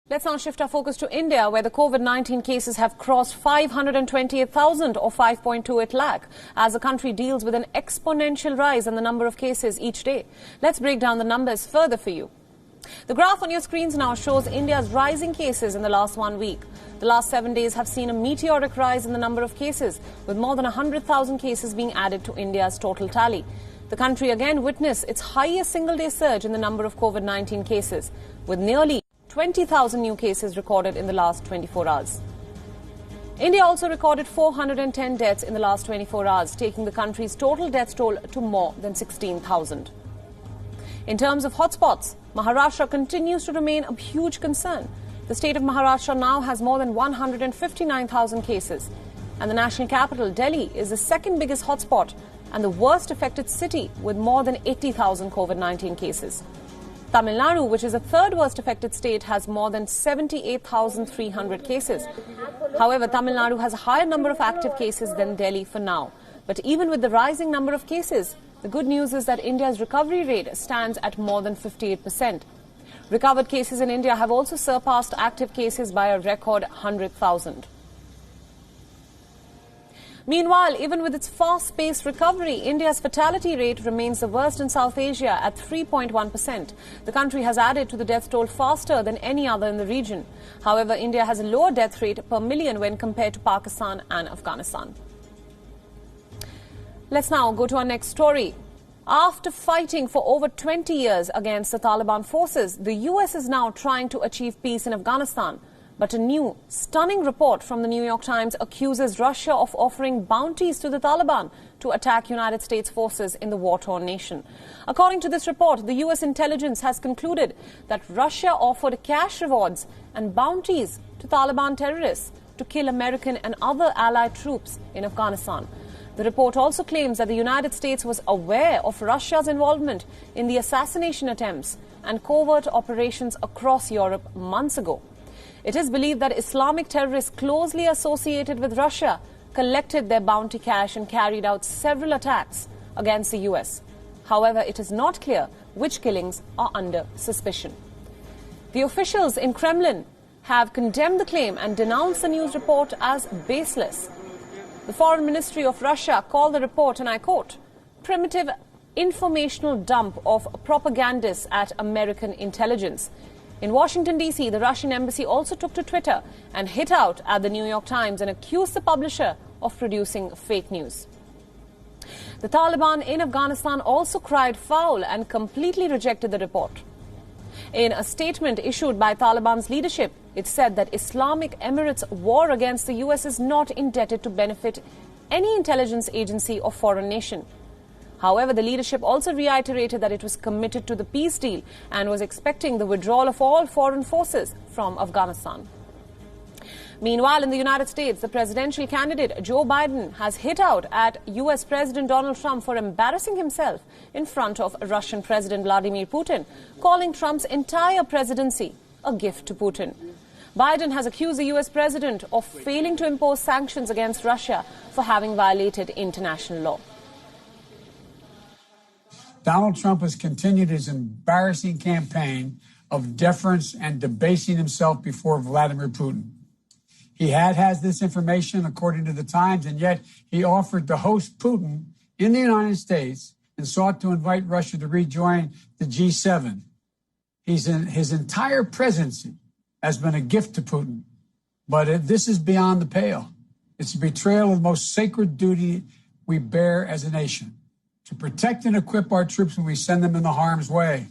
Let's now shift our focus to India, where the COVID-19 cases have crossed 528,000 or 5.28 lakh as the country deals with an exponential rise in the number of cases each day. Let's break down the numbers further for you. The graph on your screens now shows India's rising cases in the last 1 week. The last 7 days have seen a meteoric rise in the number of cases, with more than 100,000 cases being added to India's total tally. The country again witnessed its highest single-day surge in the number of COVID-19 cases, with nearly 20,000 new cases recorded in the last 24 hours. India also recorded 410 deaths in the last 24 hours, taking the country's total death toll to more than 16,000. In terms of hotspots, Maharashtra continues to remain a huge concern. The state of Maharashtra now has more than 159,000 cases, and the national capital, Delhi, is the second biggest hotspot and the worst affected city with more than 80,000 COVID-19 cases. Tamil Nadu, which is the third worst affected state, has more than 78,300 cases. However, Tamil Nadu has a higher number of active cases than Delhi for now. But even with the rising number of cases, the good news is that India's recovery rate stands at more than 58%. Recovered cases in India have also surpassed active cases by a record 100,000. Meanwhile, even with its fast-paced recovery, India's fatality rate remains the worst in South Asia at 3.1%. The country has added to the death toll faster than any other in the region. However, India has a lower death rate per million when compared to Pakistan and Afghanistan. Let's now go to our next story. After fighting for over 20 years against the Taliban forces, the US is now trying to achieve peace in Afghanistan. But a new, stunning report from the New York Times accuses Russia of offering bounties to the Taliban to attack United States forces in the war-torn nation. According to this report, the US intelligence has concluded that Russia offered cash rewards and bounties to Taliban terrorists to kill American and other allied troops in Afghanistan. The report also claims that the United States was aware of Russia's involvement in the assassination attempts and covert operations across Europe months ago. It is believed that Islamic terrorists closely associated with Russia collected their bounty cash and carried out several attacks against the US. However, it is not clear which killings are under suspicion. The officials in Kremlin have condemned the claim and denounced the news report as baseless. The Foreign Ministry of Russia called the report, and I quote, primitive informational dump of propagandists at American intelligence. In Washington, D.C., the Russian embassy also took to Twitter and hit out at the New York Times and accused the publisher of producing fake news. The Taliban in Afghanistan also cried foul and completely rejected the report. In a statement issued by Taliban's leadership, it said that Islamic Emirates' war against the U.S. is not indebted to benefit any intelligence agency or foreign nation. However, the leadership also reiterated that it was committed to the peace deal and was expecting the withdrawal of all foreign forces from Afghanistan. Meanwhile, in the United States, the presidential candidate Joe Biden has hit out at U.S. President Donald Trump for embarrassing himself in front of Russian President Vladimir Putin, calling Trump's entire presidency a gift to Putin. Biden has accused the U.S. president of failing to impose sanctions against Russia for having violated international law. Donald Trump has continued his embarrassing campaign of deference and debasing himself before Vladimir Putin. He has this information, according to the Times, and yet he offered to host Putin in the United States and sought to invite Russia to rejoin the G7. His entire presidency has been a gift to Putin, but this is beyond the pale. It's a betrayal of the most sacred duty we bear as a nation, to protect and equip our troops when we send them into harm's way.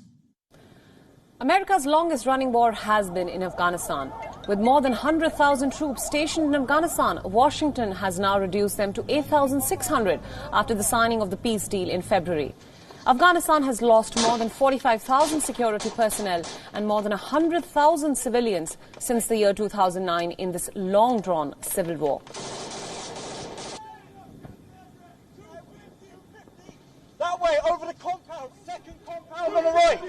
America's longest-running war has been in Afghanistan. With more than 100,000 troops stationed in Afghanistan, Washington has now reduced them to 8,600 after the signing of the peace deal in February. Afghanistan has lost more than 45,000 security personnel and more than 100,000 civilians since the year 2009 in this long-drawn civil war. That way, over the compound, second compound on the right.